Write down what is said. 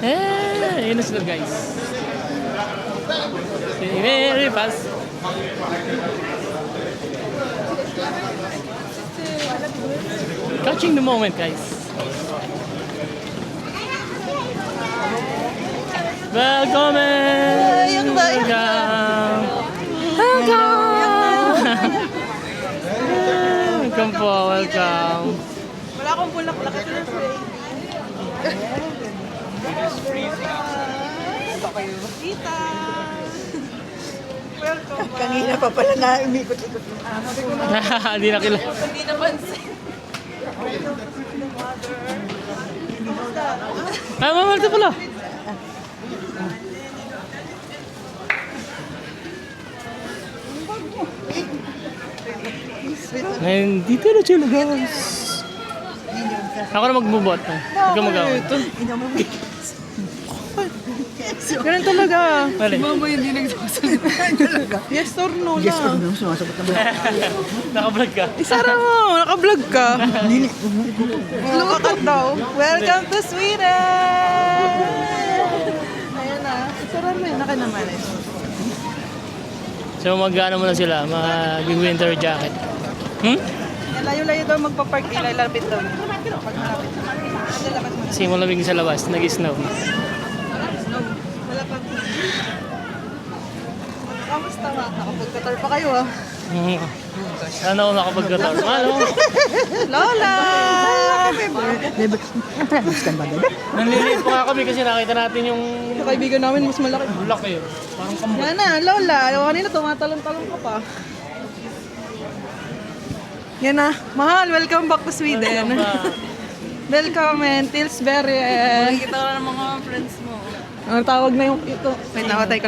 Yun na sila guys. Very fast. Catching the moment guys. Welcome! Welcome! Welcome po, welcome. Wala akong bulak-bulak. Ito na frame. Tita! Welcome. Kanina pa pala na umikot-ikot. Hindi na kila. Hindi napansin. Ay, mamalta pala. Ngayon, dito na sila guys. Ako na magbubot. Ikaw mag-awal. Ganun talaga. Mali. Mama hindi nagsasalita. Yes or no Yes, lang. ano, sumasagot na ba? Naka-vlog ka. Isara mo, naka-vlog ka. Look at daw. Welcome to Sweden! Ayan na. Isara mo yun. Naka naman eh. So mag-ano muna sila, mag-winter jacket. Layo-layo daw magpa-park. Ilalapit daw. Pag malapit. Kasi malamig sa labas, nag-snow. Wala pang... Kamusta ba? Nakapagkatar pa kayo ah. Sana ako nakapag-guitar. Ano? Lola! Buskan ba doon? Nanliliit pa nga kami kasi nakita natin yung Yung kaibigan namin mas malaki. bulak eh. Parang kamot. Yan na, Lola. Yung kanina tumatalon-talon ka pa. Yan na. Mahal, welcome back to Sweden. Welcome and Tilsbury. Nakikita ko na ng mga friends mo. Ang tawag na yung ito. Wait, nakatay ka.